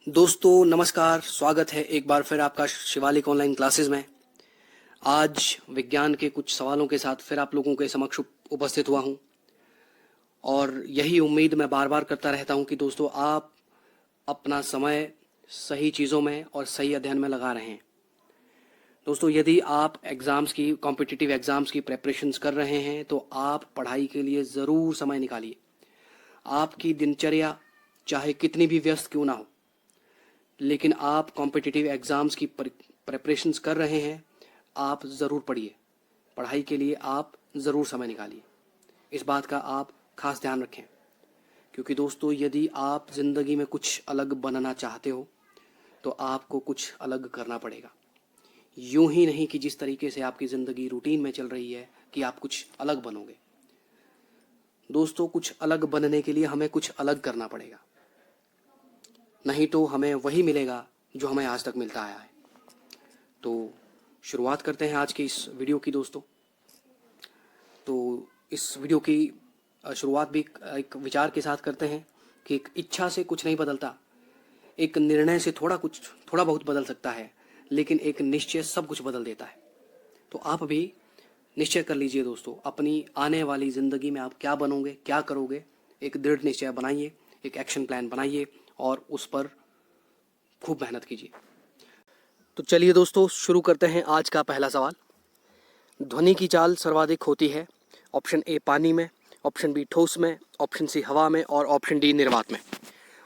दोस्तों नमस्कार, स्वागत है एक बार फिर आपका शिवालिक ऑनलाइन क्लासेस में। आज विज्ञान के कुछ सवालों के साथ फिर आप लोगों के समक्ष उपस्थित हुआ हूं और यही उम्मीद मैं बार बार करता रहता हूं कि दोस्तों आप अपना समय सही चीज़ों में और सही अध्ययन में लगा रहे हैं। दोस्तों यदि आप एग्ज़ाम्स की कॉम्पिटिटिव एग्ज़ाम्स की प्रेपरेशंस कर रहे हैं तो आप पढ़ाई के लिए ज़रूर समय निकालिए। आपकी दिनचर्या चाहे कितनी भी व्यस्त क्यों ना हो, लेकिन आप कॉम्पिटिटिव एग्ज़ाम्स की प्रेपरेशंस कर रहे हैं, आप ज़रूर पढ़िए। पढ़ाई के लिए आप ज़रूर समय निकालिए। इस बात का आप खास ध्यान रखें, क्योंकि दोस्तों यदि आप ज़िंदगी में कुछ अलग बनना चाहते हो तो आपको कुछ अलग करना पड़ेगा। यूं ही नहीं कि जिस तरीके से आपकी ज़िंदगी रूटीन में चल रही है कि आप कुछ अलग बनोगे। दोस्तों कुछ अलग बनने के लिए हमें कुछ अलग करना पड़ेगा, नहीं तो हमें वही मिलेगा जो हमें आज तक मिलता आया है। तो शुरुआत करते हैं आज की इस वीडियो की दोस्तों। तो इस वीडियो की शुरुआत भी एक विचार के साथ करते हैं कि एक इच्छा से कुछ नहीं बदलता, एक निर्णय से थोड़ा बहुत बदल सकता है, लेकिन एक निश्चय सब कुछ बदल देता है। तो आप भी निश्चय कर लीजिए दोस्तों, अपनी आने वाली ज़िंदगी में आप क्या बनोगे, क्या करोगे। एक दृढ़ निश्चय बनाइए, एक एक्शन प्लान बनाइए और उस पर खूब मेहनत कीजिए। तो चलिए दोस्तों शुरू करते हैं आज का पहला सवाल। ध्वनि की चाल सर्वाधिक होती है ऑप्शन ए पानी में, ऑप्शन बी ठोस में, ऑप्शन सी हवा में और ऑप्शन डी निर्वात में।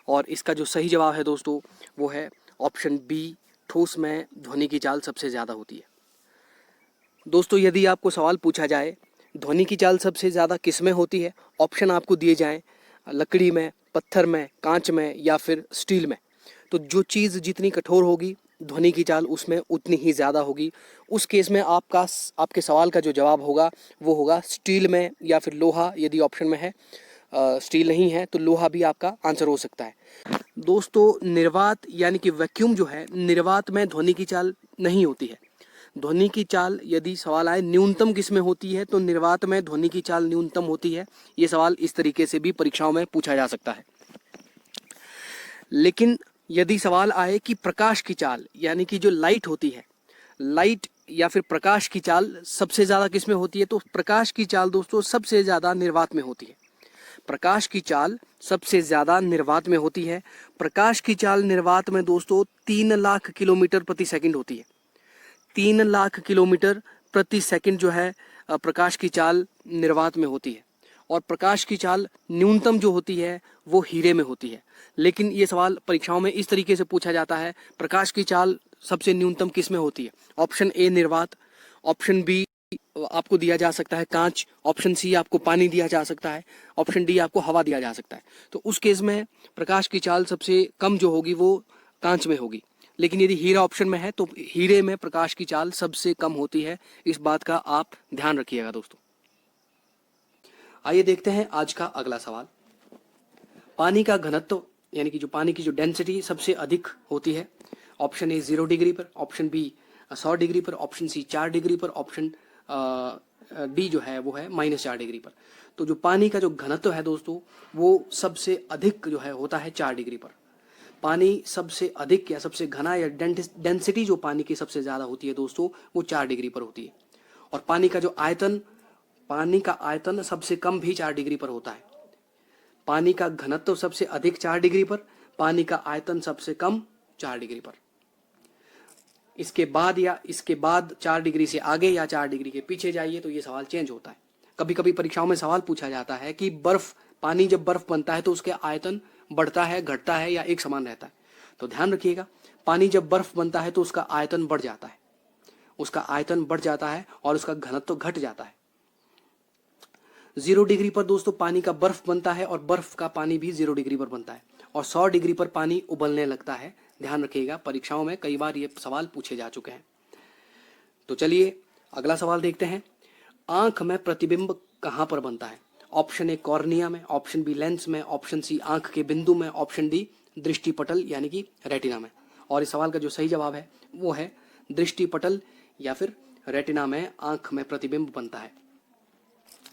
और इसका जो सही जवाब है दोस्तों वो है ऑप्शन बी, ठोस में ध्वनि की चाल सबसे ज़्यादा होती है। दोस्तों यदि आपको सवाल पूछा जाए ध्वनि की चाल सबसे ज़्यादा किस में होती है, ऑप्शन आपको दिए जाएं लकड़ी में, पत्थर में, कांच में या फिर स्टील में, तो जो चीज़ जितनी कठोर होगी ध्वनि की चाल उसमें उतनी ही ज़्यादा होगी। उस केस में आपके सवाल का जो जवाब होगा वो होगा स्टील में या फिर लोहा, यदि ऑप्शन में है। स्टील नहीं है तो लोहा भी आपका आंसर हो सकता है। दोस्तों निर्वात यानी कि वैक्यूम जो है, निर्वात में ध्वनि की चाल नहीं होती है। ध्वनि की चाल यदि सवाल आए न्यूनतम किस में होती है तो निर्वात में ध्वनि की चाल न्यूनतम होती है। ये सवाल इस तरीके से भी परीक्षाओं में पूछा जा सकता है। लेकिन यदि सवाल आए कि प्रकाश की चाल यानी कि जो लाइट होती है, लाइट या फिर प्रकाश की चाल सबसे ज़्यादा किस में होती है, तो प्रकाश की चाल दोस्तों सबसे ज़्यादा निर्वात में होती है। प्रकाश की चाल सबसे ज़्यादा निर्वात में होती है। प्रकाश की चाल निर्वात में दोस्तों 3 लाख किलोमीटर प्रति सेकंड होती है। 3 लाख किलोमीटर प्रति सेकंड जो है प्रकाश की चाल निर्वात में होती है। और प्रकाश की चाल न्यूनतम जो होती है वो हीरे में होती है। लेकिन ये सवाल परीक्षाओं में इस तरीके से पूछा जाता है, प्रकाश की चाल सबसे न्यूनतम किस में होती है। ऑप्शन ए निर्वात, ऑप्शन बी आपको दिया जा सकता है कांच, ऑप्शन सी आपको पानी दिया जा सकता है, ऑप्शन डी आपको हवा दिया जा सकता है। तो उस केस में प्रकाश की चाल सबसे कम जो होगी वो कांच में होगी। लेकिन यदि हीरा ऑप्शन में है तो हीरे में प्रकाश की चाल सबसे कम होती है। इस बात का आप ध्यान रखिएगा दोस्तों। आइए देखते हैं आज का अगला सवाल। पानी का घनत्व यानी कि जो पानी की जो डेंसिटी सबसे अधिक होती है, ऑप्शन ए 0 डिग्री पर, ऑप्शन बी 100 डिग्री पर, ऑप्शन सी 4 डिग्री पर, ऑप्शन डी जो है वो है -4 डिग्री पर। तो जो पानी का जो घनत्व है दोस्तों वो सबसे अधिक जो है होता है 4 डिग्री पर। पानी सबसे अधिक या सबसे घना या डेंसिटी जो पानी की सबसे ज़्यादा होती है दोस्तों वो 4 डिग्री पर होती है। और पानी का आयतन सबसे कम भी 4 डिग्री पर होता है। पानी का घनत्व सबसे अधिक 4 डिग्री पर, पानी का आयतन सबसे कम 4 डिग्री पर। इसके बाद 4 डिग्री से आगे या 4 डिग्री के पीछे जाइए तो ये सवाल चेंज होता है। कभी कभी परीक्षाओं में सवाल पूछा जाता है कि पानी जब बर्फ बनता है तो उसके आयतन बढ़ता है, घटता है या एक समान रहता है। तो ध्यान रखिएगा, पानी जब बर्फ बनता है तो उसका आयतन बढ़ जाता है, और उसका घनत्व घट जाता है। 0 डिग्री पर दोस्तों पानी का बर्फ बनता है और बर्फ का पानी भी 0 डिग्री पर बनता है, और 100 डिग्री पर पानी उबलने लगता है। ध्यान रखिएगा, परीक्षाओं में कई बार ये सवाल पूछे जा चुके हैं। तो चलिए अगला सवाल देखते हैं। आंख में प्रतिबिंब कहाँ पर बनता है? ऑप्शन ए कॉर्निया में, ऑप्शन बी लेंस में, ऑप्शन सी आंख के बिंदु में, ऑप्शन डी दृष्टिपटल यानी कि रेटिना में। और इस सवाल का जो सही जवाब है वो है दृष्टिपटल या फिर रेटिना में आंख में प्रतिबिंब बनता है।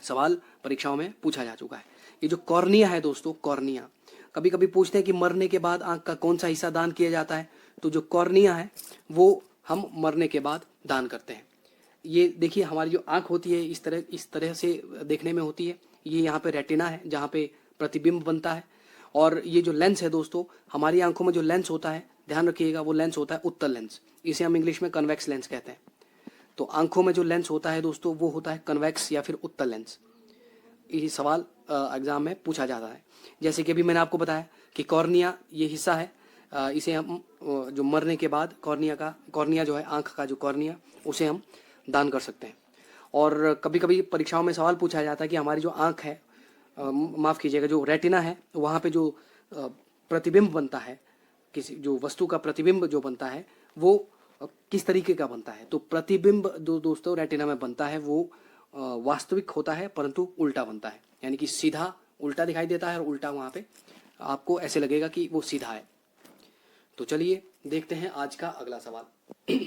सवाल परीक्षाओं में पूछा जा चुका है। ये जो कॉर्निया है दोस्तों, कॉर्निया कभी कभी पूछते हैं कि मरने के बाद आंख का कौन सा हिस्सा दान किया जाता है, तो जो कॉर्निया है वो हम मरने के बाद दान करते हैं। ये देखिए हमारी जो आंख होती है इस तरह से देखने में होती है। ये यहाँ पे रेटिना है जहाँ पे प्रतिबिंब बनता है, और ये जो लेंस है दोस्तों, हमारी आंखों में जो लेंस होता है, ध्यान रखिएगा, वो लेंस होता है उत्तल लेंस। इसे हम इंग्लिश में कन्वेक्स लेंस कहते हैं। तो आंखों में जो लेंस होता है दोस्तों, वो होता है कन्वेक्स या फिर उत्तल लेंस। ये सवाल एग्जाम में पूछा जाता है। जैसे कि अभी मैंने आपको बताया कि कॉर्निया ये हिस्सा है, इसे हम जो मरने के बाद कॉर्निया जो है, आंख का जो कॉर्निया, उसे हम दान कर सकते हैं। और कभी कभी परीक्षाओं में सवाल पूछा जाता है कि हमारी जो आंख है, माफ़ कीजिएगा, जो रेटिना है, वहाँ पे जो प्रतिबिंब बनता है, किसी जो वस्तु का प्रतिबिंब जो बनता है, वो किस तरीके का बनता है। तो प्रतिबिंब जो दोस्तों रेटिना में बनता है वो वास्तविक होता है, परंतु उल्टा बनता है, यानी कि सीधा उल्टा दिखाई देता है, और उल्टा वहाँ पे आपको ऐसे लगेगा कि वो सीधा है। तो चलिए देखते हैं आज का अगला सवाल।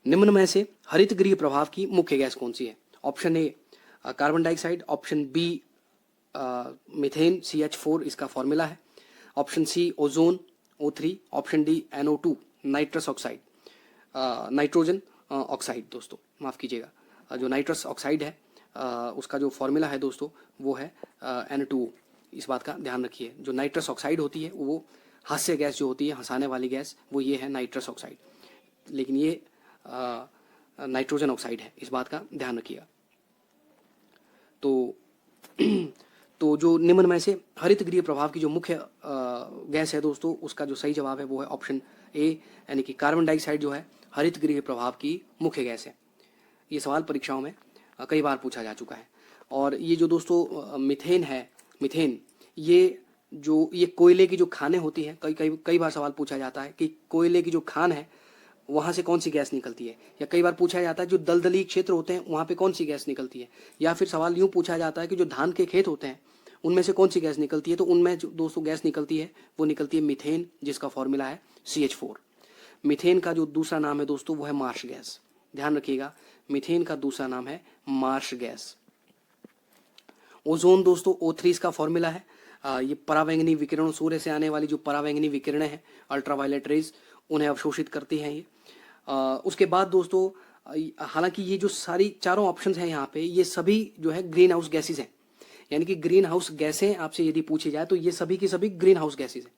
निम्न में से हरितगृह प्रभाव की मुख्य गैस कौन सी है? Option A carbon dioxide, option B methane CH4 इसका फॉर्मूला है, option C ozone O3, option D NO2 nitrous oxide, nitrogen oxide. दोस्तों माफ़ कीजिएगा, जो नाइट्रस ऑक्साइड है उसका जो फॉर्मूला है दोस्तों वो है N2O। इस बात का ध्यान रखिए, जो नाइट्रस ऑक्साइड होती है वो हास्य गैस जो होती है, हंसाने वाली गैस, वो ये है नाइट्रस ऑक्साइड, लेकिन ये नाइट्रोजन ऑक्साइड है, इस बात का ध्यान रखिएगा। तो जो निम्न में से हरितगृह प्रभाव की जो मुख्य गैस है दोस्तों, उसका जो सही जवाब है वो है ऑप्शन ए, यानी कि कार्बन डाइऑक्साइड जो है हरितगृह प्रभाव की मुख्य गैस है। ये सवाल परीक्षाओं में कई बार पूछा जा चुका है। और ये जो दोस्तों मीथेन है, मीथेन ये कोयले की जो खानें होती हैं, कई बार सवाल पूछा जाता है कि कोयले की जो खान है वहाँ से कौन सी गैस निकलती है, या कई बार पूछा जाता है जो दलदली क्षेत्र होते हैं वहाँ पे कौन सी गैस निकलती है, या फिर सवाल यूँ पूछा जाता है कि जो धान के खेत होते हैं उनमें से कौन सी गैस निकलती है। तो उनमें जो दोस्तों गैस निकलती है वो निकलती है मीथेन, जिसका फॉर्मूला है CH4। मीथेन का जो दूसरा नाम है दोस्तों वो है मार्श गैस। ध्यान रखिएगा, मीथेन का दूसरा नाम है मार्श गैस। ओजोन दोस्तों O3 इसका फॉर्मूला है। ये परावैंगनी विकिरण, सूर्य से आने वाली जो परावैंगनी विकिरणें हैं, अल्ट्रावायलेट रेज, उन्हें अवशोषित करती हैं ये। उसके बाद दोस्तों हालांकि ये जो सारी चारों ऑप्शंस हैं यहाँ पे, ये सभी जो है ग्रीन हाउस गैसेज हैं, यानी कि ग्रीन हाउस गैसें आपसे यदि पूछी जाए तो ये सभी की सभी ग्रीन हाउस गैसेज हैं।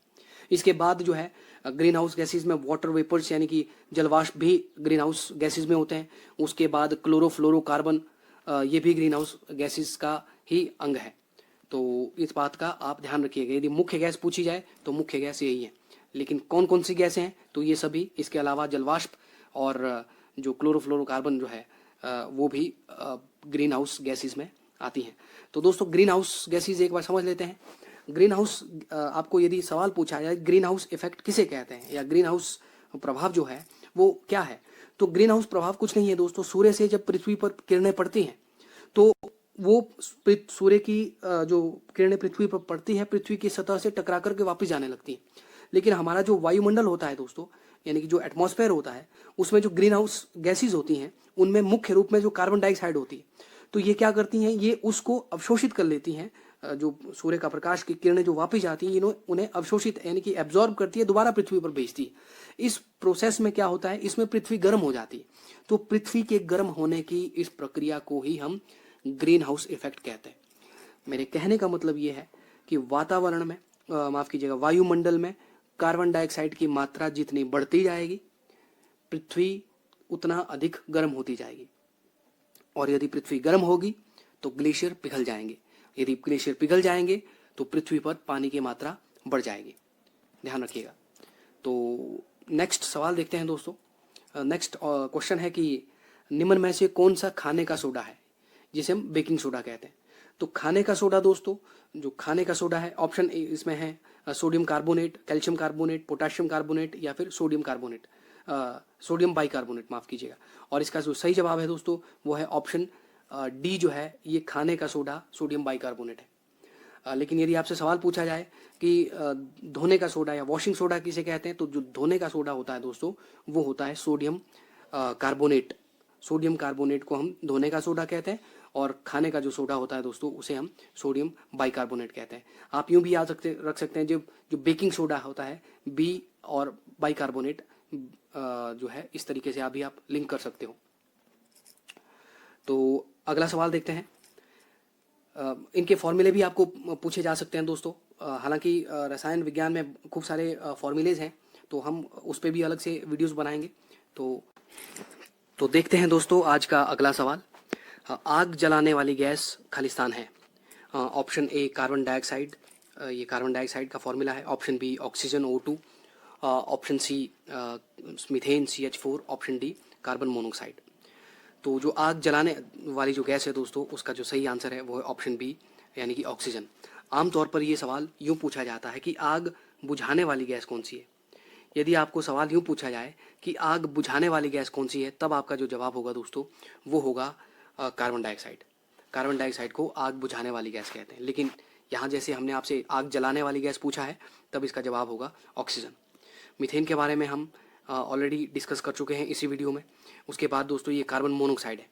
इसके बाद जो है ग्रीन हाउस गैसेज में वाटर वेपर्स यानी कि जलवाष्प भी ग्रीन हाउस गैसेज में होते हैं। उसके बाद क्लोरोफ्लोरोकार्बन, ये भी ग्रीन हाउस गैसेज का ही अंग है। तो इस बात का आप ध्यान रखिएगा, यदि मुख्य गैस पूछी जाए तो मुख्य गैस यही है। लेकिन कौन कौन सी गैसें हैं, तो ये सभी, इसके अलावा जलवाष्प और जो क्लोरोफ्लोरोकार्बन जो है वो भी ग्रीन हाउस गैसेज में आती हैं। तो दोस्तों ग्रीन हाउस गैसेज एक बार समझ लेते हैं। ग्रीन हाउस, आपको यदि सवाल पूछा जाए ग्रीन हाउस इफेक्ट किसे कहते हैं, या ग्रीन हाउस प्रभाव जो है वो क्या है, तो ग्रीन हाउस प्रभाव कुछ नहीं है दोस्तों। सूर्य से जब पृथ्वी पर किरणें पड़ती हैं तो वो सूर्य की जो किरणें पृथ्वी पर पड़ती है, पृथ्वी की सतह से टकरा करके वापस जाने लगती हैं। लेकिन हमारा जो वायुमंडल होता है दोस्तों, यानी कि जो एटमॉस्फेयर होता है, उसमें जो ग्रीन हाउस गैसेज होती हैं उनमें मुख्य रूप में जो कार्बन डाइऑक्साइड होती है, तो ये क्या करती हैं, ये उसको अवशोषित कर लेती हैं। जो सूर्य का प्रकाश की किरणें जो वापस आती हैं, उन्हें अवशोषित यानी कि एब्जॉर्ब करती है, दोबारा पृथ्वी पर भेजती है। इस प्रोसेस में क्या होता है, इसमें पृथ्वी गर्म हो जाती है। तो पृथ्वी के गर्म होने की इस प्रक्रिया को ही हम ग्रीन हाउस इफेक्ट कहते हैं। मेरे कहने का मतलब ये है कि वातावरण में, माफ कीजिएगा, वायुमंडल में कार्बन डाइऑक्साइड की मात्रा जितनी बढ़ती जाएगी, पृथ्वी उतना अधिक गर्म होती जाएगी। और यदि पृथ्वी गर्म होगी तो ग्लेशियर पिघल जाएंगे, यदि ग्लेशियर पिघल जाएंगे तो पृथ्वी पर पानी की मात्रा बढ़ जाएगी। ध्यान रखिएगा। तो नेक्स्ट सवाल देखते हैं दोस्तों। नेक्स्ट क्वेश्चन है कि निम्न में से कौन सा खाने का सोडा है जिसे हम बेकिंग सोडा कहते हैं। तो खाने का सोडा दोस्तों, जो खाने का सोडा है, ऑप्शन ए इसमें है sodium carbonate, calcium carbonate, potassium carbonate या फिर सोडियम कार्बोनेट, सोडियम बाइकार्बोनेट, माफ कीजिएगा। और इसका जो सही जवाब है दोस्तों वो है ऑप्शन डी, जो है ये खाने का सोडा सोडियम बाइकार्बोनेट है। लेकिन यदि आपसे सवाल पूछा जाए कि धोने का सोडा या वॉशिंग सोडा किसे कहते हैं, तो जो धोने का सोडा होता है दोस्तों वो होता है सोडियम कार्बोनेट। सोडियम कार्बोनेट को हम धोने का सोडा कहते हैं। और खाने का जो सोडा होता है दोस्तों उसे हम सोडियम बाइकार्बोनेट कहते हैं। आप यूं भी याद रख सकते हैं, जो जो बेकिंग सोडा होता है बी और बाइकार्बोनेट जो है, इस तरीके से आप लिंक कर सकते हो। तो अगला सवाल देखते हैं। इनके फॉर्मूले भी आपको पूछे जा सकते हैं दोस्तों। हालांकि रसायन विज्ञान में खूब सारे फॉर्मूलेज हैं, तो हम उस पर भी अलग से वीडियोस बनाएंगे। तो देखते हैं दोस्तों आज का अगला सवाल। आग जलाने वाली गैस खालिस्तान है। ऑप्शन ए कार्बन डाइऑक्साइड, ये कार्बन डाइऑक्साइड का फॉर्मूला है। Option B oxygen O2, option C methane CH4, option D carbon monoxide. तो जो आग जलाने वाली जो गैस है दोस्तों, उसका जो सही आंसर है वो है ऑप्शन बी, यानी कि ऑक्सीजन। आमतौर पर ये सवाल यूँ पूछा जाता है कि आग बुझाने वाली गैस कौन सी है। यदि आपको सवाल यूँ पूछा जाए कि आग बुझाने वाली गैस कौन सी है, तब आपका जो जवाब होगा दोस्तों वो होगा कार्बन डाइऑक्साइड। कार्बन डाइऑक्साइड को आग बुझाने वाली गैस कहते हैं। लेकिन यहाँ जैसे हमने आपसे आग जलाने वाली गैस पूछा है, तब इसका जवाब होगा ऑक्सीजन। मीथेन के बारे में हम ऑलरेडी डिस्कस कर चुके हैं इसी वीडियो में। उसके बाद दोस्तों ये कार्बन मोनोऑक्साइड है।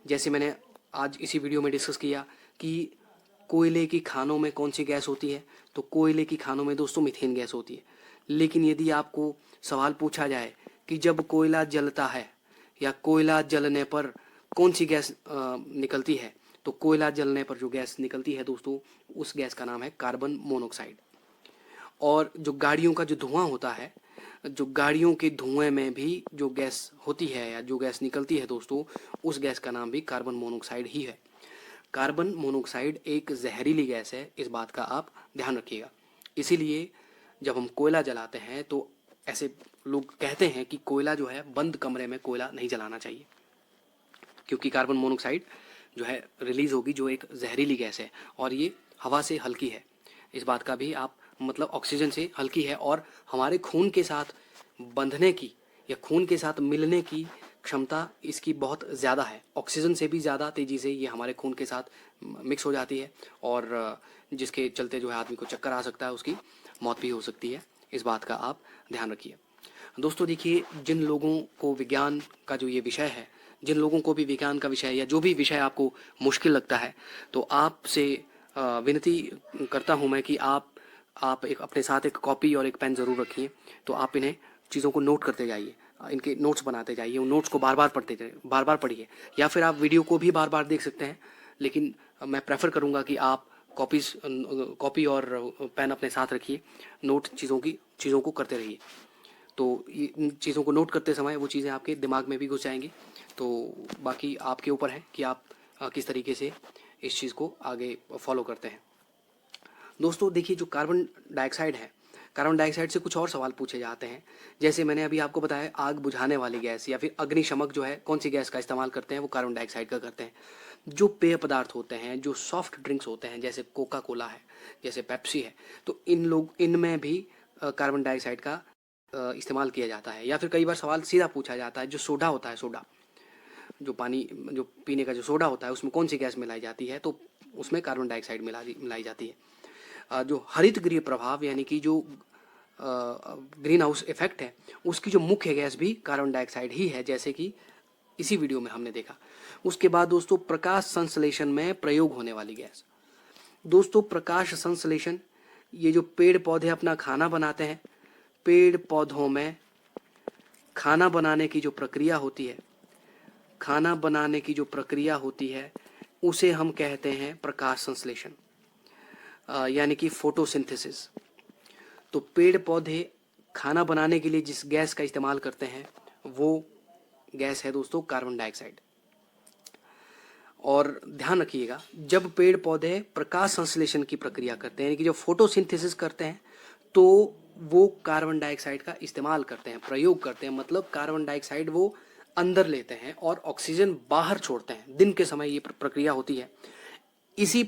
जैसे मैंने आज इसी वीडियो में डिस्कस किया कि कोयले की खानों में कौन सी गैस होती है, तो कोयले की खानों में दोस्तों मीथेन गैस होती है। लेकिन यदि आपको सवाल पूछा जाए कि जब कोयला जलता है या कोयला जलने पर कौन सी गैस निकलती है, तो कोयला जलने पर जो गैस निकलती है दोस्तों, उस गैस का नाम है कार्बन मोनोऑक्साइड। और जो गाड़ियों का जो धुआं होता है, जो गाड़ियों के धुएं में भी जो गैस होती है या जो गैस निकलती है दोस्तों, उस गैस का नाम भी कार्बन मोनोऑक्साइड ही है। कार्बन मोनोऑक्साइड एक जहरीली गैस है, इस बात का आप ध्यान रखिएगा। इसीलिए जब हम कोयला जलाते हैं तो ऐसे लोग कहते हैं कि कोयला जो है, बंद कमरे में कोयला नहीं जलाना चाहिए, क्योंकि कार्बन मोनोऑक्साइड जो है रिलीज होगी, जो एक जहरीली गैस है और ये हवा से हल्की है। इस बात का भी आप मतलब ऑक्सीजन से हल्की है और हमारे खून के साथ बंधने की या खून के साथ मिलने की क्षमता इसकी बहुत ज़्यादा है। ऑक्सीजन से भी ज़्यादा तेज़ी से ये हमारे खून के साथ मिक्स हो जाती है और जिसके चलते जो है आदमी को चक्कर आ सकता है, उसकी मौत भी हो सकती है। इस बात का आप ध्यान रखिए दोस्तों। देखिए, जिन लोगों को विज्ञान का जो ये विषय है, जिन लोगों को भी विज्ञान का विषय या जो भी विषय आपको मुश्किल लगता है, तो आपसे विनती करता हूं मैं कि आप एक अपने साथ एक कॉपी और एक पेन ज़रूर रखिए। तो आप इन्हें चीज़ों को नोट करते जाइए, इनके नोट्स बनाते जाइए, उन नोट्स को बार बार पढ़ते जाइए, बार बार पढ़िए, या फिर आप वीडियो को भी बार बार देख सकते हैं। लेकिन मैं प्रेफर करूँगा कि आप कॉपी और पेन अपने साथ रखिए, नोट चीज़ों को करते रहिए। तो इन चीज़ों को नोट करते समय वो चीज़ें आपके दिमाग में भी घुस जाएंगी। तो बाकी आपके ऊपर है कि आप किस तरीके से इस चीज़ को आगे फॉलो करते हैं। दोस्तों देखिए, जो कार्बन डाइऑक्साइड है, कार्बन डाइऑक्साइड से कुछ और सवाल पूछे जाते हैं। जैसे मैंने अभी आपको बताया, आग बुझाने वाली गैस या फिर अग्निशमक जो है, कौन सी गैस का इस्तेमाल करते हैं, वो कार्बन डाइऑक्साइड का करते हैं। जो पेय पदार्थ होते हैं, जो सॉफ्ट ड्रिंक्स होते हैं, जैसे कोका कोला है, जैसे पेप्सी है, तो इनमें भी कार्बन डाइऑक्साइड का इस्तेमाल किया जाता है। या फिर कई बार सवाल सीधा पूछा जाता है, जो सोडा होता है, सोडा जो पानी जो पीने का जो सोडा होता है, उसमें कौन सी गैस मिलाई जाती है, तो उसमें कार्बन डाइऑक्साइड मिलाई जाती है। जो हरित गृह प्रभाव यानी कि जो ग्रीन हाउस इफेक्ट है, उसकी जो मुख्य गैस भी कार्बन डाइऑक्साइड ही है, जैसे कि इसी वीडियो में हमने देखा। उसके बाद दोस्तों, प्रकाश संश्लेषण में प्रयोग होने वाली गैस। दोस्तों प्रकाश संश्लेषण, ये जो पेड़ पौधे अपना खाना बनाते हैं, पेड़ पौधों में खाना बनाने की जो प्रक्रिया होती है, खाना बनाने की जो प्रक्रिया होती है, उसे हम कहते हैं प्रकाश संश्लेषण, यानी कि फोटोसिंथेसिस। तो पेड़ पौधे खाना बनाने के लिए जिस गैस का इस्तेमाल करते हैं, वो गैस है दोस्तों कार्बन डाइऑक्साइड। और ध्यान रखिएगा, जब पेड़ पौधे प्रकाश संश्लेषण की प्रक्रिया करते हैं, यानी कि जो फोटोसिंथेसिस करते हैं, तो वो कार्बन डाइऑक्साइड का इस्तेमाल करते हैं, प्रयोग करते हैं। मतलब कार्बन डाइऑक्साइड वो अंदर लेते हैं और ऑक्सीजन बाहर छोड़ते हैं। दिन के समय ये प्रक्रिया होती है। इसी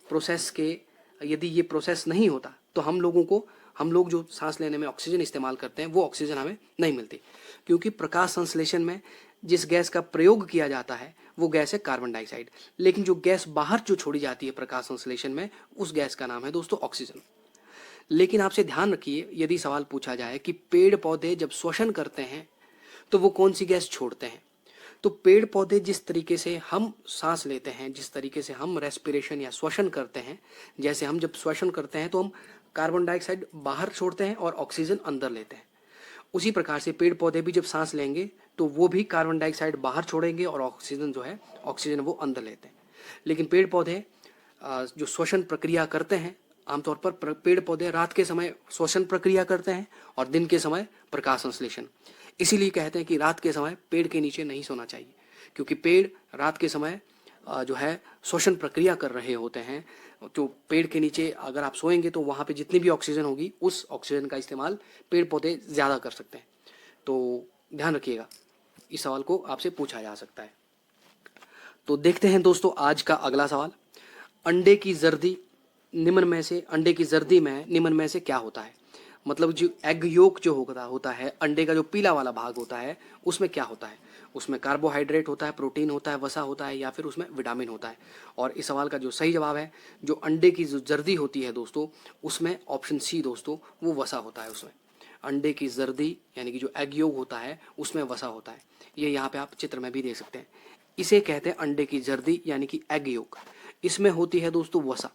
प्रोसेस के यदि ये प्रोसेस नहीं होता, तो हम लोग जो सांस लेने में ऑक्सीजन इस्तेमाल करते हैं, वो ऑक्सीजन हमें नहीं मिलती, क्योंकि प्रकाश संश्लेषण में जिस गैस का प्रयोग किया जाता है, वो गैस है कार्बन डाइऑक्साइड। लेकिन जो गैस बाहर जो छोड़ी जाती है प्रकाश संश्लेषण में, उस गैस का नाम है दोस्तों ऑक्सीजन। लेकिन आपसे ध्यान रखिए, यदि सवाल पूछा जाए कि पेड़ पौधे जब श्वसन करते हैं, तो वो कौन सी गैस छोड़ते हैं, तो पेड़ पौधे जिस तरीके से हम सांस लेते हैं, जिस तरीके से हम रेस्पिरेशन या श्वसन करते हैं, जैसे हम जब श्वसन करते हैं तो हम कार्बन डाइऑक्साइड बाहर छोड़ते हैं और ऑक्सीजन अंदर लेते हैं, उसी प्रकार से पेड़ पौधे भी जब सांस लेंगे तो वो भी कार्बन डाइऑक्साइड बाहर छोड़ेंगे और ऑक्सीजन जो है, ऑक्सीजन वो अंदर लेते हैं। लेकिन पेड़ पौधे जो श्वसन प्रक्रिया करते हैं, आमतौर पर पेड़ पौधे रात के समय श्वसन प्रक्रिया करते हैं और दिन के समय प्रकाश संश्लेषण। इसीलिए कहते हैं कि रात के समय पेड़ के नीचे नहीं सोना चाहिए, क्योंकि पेड़ रात के समय जो है श्वसन प्रक्रिया कर रहे होते हैं। तो पेड़ के नीचे अगर आप सोएंगे तो वहाँ पे जितनी भी ऑक्सीजन होगी, उस ऑक्सीजन का इस्तेमाल पेड़ पौधे ज़्यादा कर सकते हैं। तो ध्यान रखिएगा, इस सवाल को आपसे पूछा जा सकता है। तो देखते हैं दोस्तों आज का अगला सवाल। अंडे की जर्दी निम्न में से, अंडे की जर्दी में निम्न में से क्या होता है? मतलब जो एग योक जो होता है, अंडे का जो पीला वाला भाग होता है, उसमें क्या होता है? उसमें कार्बोहाइड्रेट होता है, प्रोटीन होता है, वसा होता है, या फिर उसमें विटामिन होता है? और इस सवाल का जो सही जवाब है, जो अंडे की जो जर्दी होती है दोस्तों, उसमें ऑप्शन सी दोस्तों, वो वसा होता है। उसमें अंडे की जर्दी यानी कि जो एग योग होता है, उसमें वसा होता है। ये यहाँ पे आप चित्र में भी देख सकते हैं। इसे कहते हैं अंडे की जर्दी यानी कि एग योग। इसमें होती है दोस्तों वसा,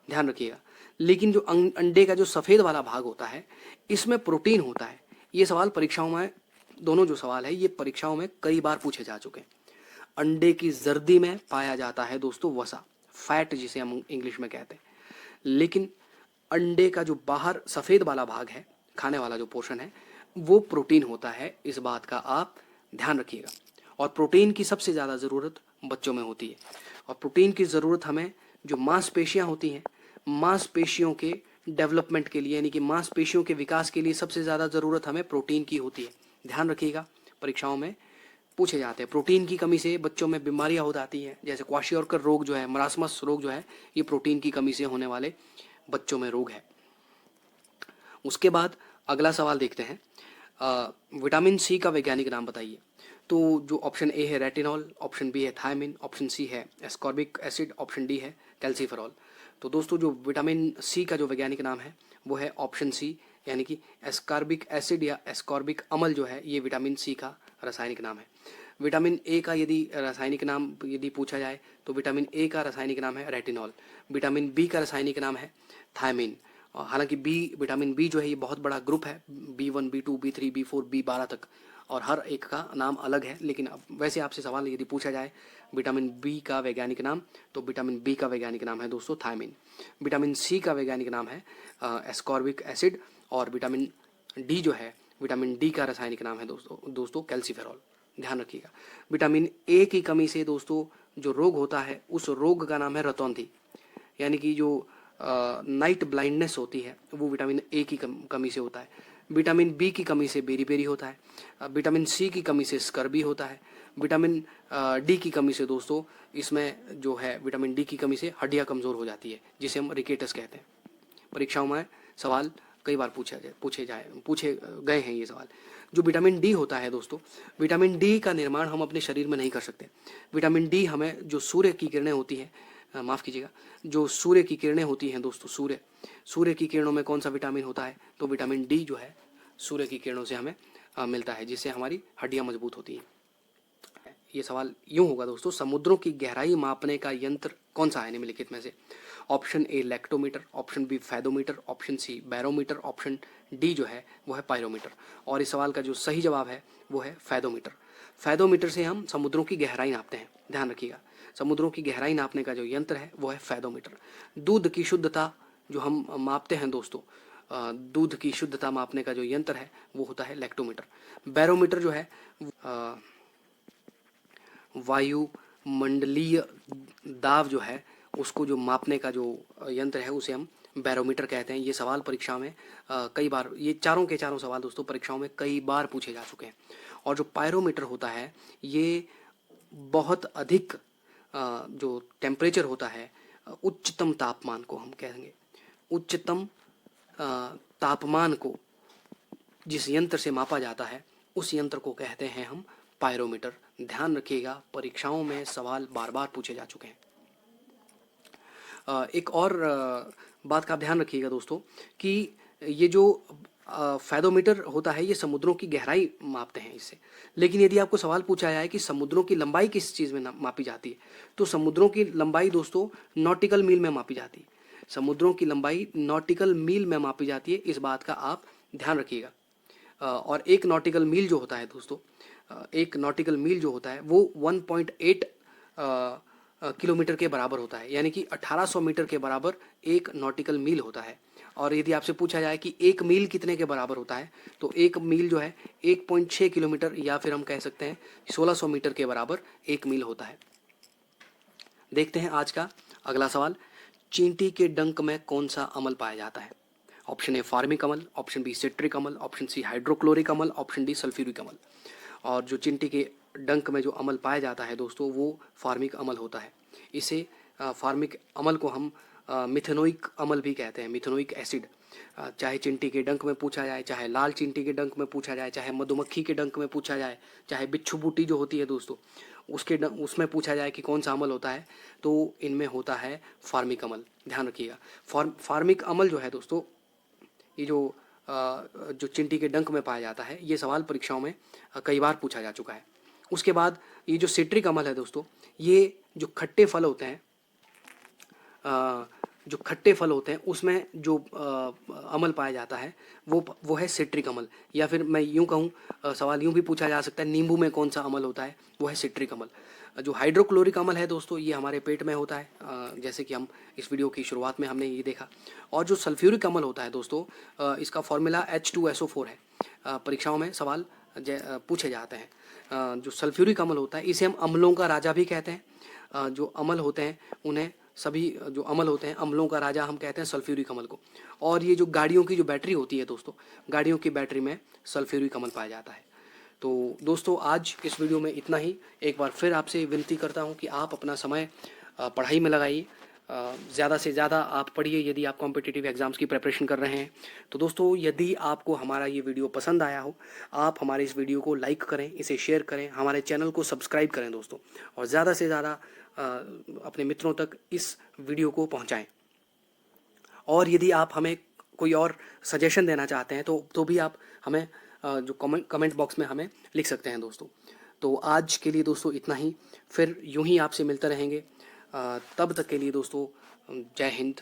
ध्यान रखिएगा। लेकिन जो अंडे का जो सफ़ेद वाला भाग होता है, इसमें प्रोटीन होता है। ये सवाल परीक्षाओं में, दोनों जो सवाल है ये परीक्षाओं में कई बार पूछे जा चुके हैं। अंडे की जर्दी में पाया जाता है दोस्तों वसा, फैट जिसे हम इंग्लिश में कहते हैं। लेकिन अंडे का जो बाहर सफ़ेद वाला भाग है, खाने वाला जो पोर्शन है, वो प्रोटीन होता है। इस बात का आप ध्यान रखिएगा। और प्रोटीन की सबसे ज़्यादा ज़रूरत बच्चों में होती है। और प्रोटीन की ज़रूरत हमें, जो मांसपेशियाँ होती हैं, मांसपेशियों के डेवलपमेंट के लिए यानी कि मांसपेशियों के विकास के लिए सबसे ज़्यादा ज़रूरत हमें प्रोटीन की होती है। ध्यान रखिएगा, परीक्षाओं में पूछे जाते हैं। प्रोटीन की कमी से बच्चों में बीमारियां हो जाती हैं, जैसे क्वाशियोरकर रोग जो है, मरासमस रोग जो है, ये प्रोटीन की कमी से होने वाले बच्चों में रोग है। उसके बाद अगला सवाल देखते हैं, विटामिन सी का वैज्ञानिक नाम बताइए। तो जो ऑप्शन ए है रेटिनॉल, ऑप्शन बी है थायमिन, ऑप्शन सी है एस्कॉर्बिक एसिड, ऑप्शन डी है कैल्सीफेरॉल। तो दोस्तों जो विटामिन सी का जो वैज्ञानिक नाम है वो है ऑप्शन सी, यानी कि एस्कॉर्बिक एसिड या एस्कॉर्बिक अम्ल जो है, ये विटामिन सी का रासायनिक नाम है। विटामिन ए का यदि रासायनिक नाम यदि पूछा जाए तो विटामिन ए का रासायनिक नाम है रेटिनॉल। विटामिन बी का रासायनिक नाम है थायमिन। हालांकि विटामिन बी जो है ये बहुत बड़ा ग्रुप है, B1, B2, B3, B4, B12 तक, और हर एक का नाम अलग है। लेकिन वैसे आपसे सवाल यदि पूछा जाए विटामिन बी का वैज्ञानिक नाम, तो विटामिन बी का वैज्ञानिक नाम है दोस्तों थायमिन। विटामिन सी का वैज्ञानिक नाम है एस्कॉर्बिक एसिड। और विटामिन डी जो है, विटामिन डी का रासायनिक नाम है दोस्तों कैल्सीफेरॉल। ध्यान रखिएगा। विटामिन ए की कमी से दोस्तों जो रोग होता है, उस रोग का नाम है रतौंधी, यानी कि जो नाइट ब्लाइंडनेस होती है, वो विटामिन ए की कमी से होता है। विटामिन बी की कमी से बेरी होता है। विटामिन सी की कमी से स्कर्बी होता है। विटामिन डी की कमी से दोस्तों, इसमें जो है विटामिन डी की कमी से हड्डियाँ कमज़ोर हो जाती है, जिसे हम रिकेटस कहते हैं। परीक्षाओं में सवाल कई बार पूछे गए हैं ये सवाल। जो विटामिन डी होता है दोस्तों, विटामिन डी का निर्माण हम अपने शरीर में नहीं कर सकते। विटामिन डी हमें जो सूर्य की किरणें होती हैं, माफ़ कीजिएगा, जो सूर्य की किरणें होती हैं दोस्तों, सूर्य की किरणों में कौन सा विटामिन होता है? तो विटामिन डी जो है सूर्य की किरणों से हमें मिलता है, जिससे हमारी हड्डियाँ मजबूत होती हैं। ये सवाल यूँ होगा दोस्तों, समुद्रों की गहराई मापने का यंत्र कौन सा है निम्नलिखित में से? Option A lactometer, option B fathometer, option C barometer, option D जो है वो है पायरोमीटर। और इस सवाल का जो सही जवाब है वो है फैदोमीटर। फैदोमीटर से हम समुद्रों की गहराई नापते हैं। ध्यान रखिएगा, समुद्रों की गहराई नापने का जो यंत्र है वो है फैदोमीटर। दूध की शुद्धता जो हम मापते हैं दोस्तों, दूध की शुद्धता मापने का जो यंत्र है वो होता है लेक्टोमीटर। बैरोमीटर जो है वायुमंडलीय दाब जो है, उसको जो मापने का जो यंत्र है उसे हम बैरोमीटर कहते हैं। ये सवाल परीक्षा में कई बार, ये चारों के चारों सवाल दोस्तों परीक्षाओं में कई बार पूछे जा चुके हैं। और जो पायरोमीटर होता है, ये बहुत अधिक जो टेम्परेचर होता है, उच्चतम तापमान को हम कहेंगे, उच्चतम तापमान को जिस यंत्र से मापा जाता है, उस यंत्र को कहते हैं हम पायरोमीटर। ध्यान रखिएगा, परीक्षाओं में सवाल बार बार पूछे जा चुके हैं। एक और बात का आप ध्यान रखिएगा दोस्तों कि ये जो फेदोमीटर होता है, ये समुद्रों की गहराई मापते हैं इससे। लेकिन यदि आपको सवाल पूछा जाए कि समुद्रों की लंबाई किस चीज़ में मापी जाती है, तो समुद्रों की लंबाई दोस्तों नॉटिकल मील में मापी जाती है। समुद्रों की लंबाई नॉटिकल मील में मापी जाती है, इस बात का आप ध्यान रखिएगा। और एक नॉटिकल मील जो होता है दोस्तों, एक नॉटिकल मील जो होता है वो 1.8 किलोमीटर के बराबर होता है, यानी कि 1800 मीटर के बराबर एक नॉटिकल मील होता है। और यदि आपसे पूछा जाए कि एक मील कितने के बराबर होता है, तो एक मील जो है 1.6 किलोमीटर, या फिर हम कह सकते हैं 1600 मीटर के बराबर एक मील होता है। देखते हैं आज का अगला सवाल। चींटी के डंक में कौन सा अम्ल पाया जाता है? ऑप्शन ए फार्मिक अम्ल, ऑप्शन बी सिट्रिक अम्ल, ऑप्शन सी हाइड्रोक्लोरिक अम्ल, ऑप्शन डी सल्फ्यूरिक अम्ल। और जो चींटी के डंक में जो अम्ल पाया जाता है दोस्तों, वो फार्मिक अम्ल होता है। इसे फार्मिक अम्ल को हम मिथेनोइक अम्ल भी कहते हैं, मिथेनोइक एसिड। चाहे चींटी के डंक में पूछा जाए, चाहे लाल चींटी के डंक में पूछा जाए, चाहे मधुमक्खी के डंक में पूछा जाए, चाहे बिच्छू बूटी जो होती है दोस्तों उसमें पूछा जाए कि कौन सा अम्ल होता है, तो इनमें होता है फार्मिक अम्ल। ध्यान रखिएगा, फार्मिक अम्ल जो है दोस्तों, ये जो चिंटी के डंक में पाया जाता है, ये सवाल परीक्षाओं में कई बार पूछा जा चुका है। उसके बाद ये जो सिट्रिक अम्ल है दोस्तों, ये जो खट्टे फल होते हैं, जो खट्टे फल होते हैं उसमें जो अम्ल पाया जाता है वो है सिट्रिक अम्ल। या फिर मैं यूँ कहूँ, सवाल यूँ भी पूछा जा सकता है, नींबू में कौन सा अम्ल होता है, वो है सिट्रिक अम्ल। जो हाइड्रोक्लोरिक अम्ल है दोस्तों, ये हमारे पेट में होता है, जैसे कि हम इस वीडियो की शुरुआत में हमने ये देखा। और जो सल्फ्यूरिक अम्ल होता है दोस्तों, इसका फॉर्मूला H2SO4 है। परीक्षाओं में सवाल पूछे जाते हैं। जो सल्फ्यूरिक अम्ल होता है, इसे हम अम्लों का राजा भी कहते हैं। जो अम्ल होते हैं उन्हें सभी जो अम्ल होते हैं, अम्लों का राजा हम कहते हैं सल्फ्यूरिक अम्ल को। और ये जो गाड़ियों की जो बैटरी होती है दोस्तों, गाड़ियों की बैटरी में सल्फ्यूरिक अम्ल पाया जाता है। तो दोस्तों आज इस वीडियो में इतना ही। एक बार फिर आपसे विनती करता हूँ कि आप अपना समय पढ़ाई में लगाइए, ज़्यादा से ज़्यादा आप पढ़िए यदि आप कॉम्पिटिटिव एग्ज़ाम्स की प्रिपरेशन कर रहे हैं। तो दोस्तों यदि आपको हमारा ये वीडियो पसंद आया हो, आप हमारे इस वीडियो को लाइक करें, इसे शेयर करें, हमारे चैनल को सब्सक्राइब करें दोस्तों, और ज़्यादा से ज़्यादा अपने मित्रों तक इस वीडियो को पहुंचाएं। और यदि आप हमें कोई और सजेशन देना चाहते हैं तो भी आप हमें जो कमेंट बॉक्स में हमें लिख सकते हैं दोस्तों। तो आज के लिए दोस्तों इतना ही, फिर यूं ही आपसे मिलते रहेंगे। तब तक के लिए दोस्तों जय हिंद,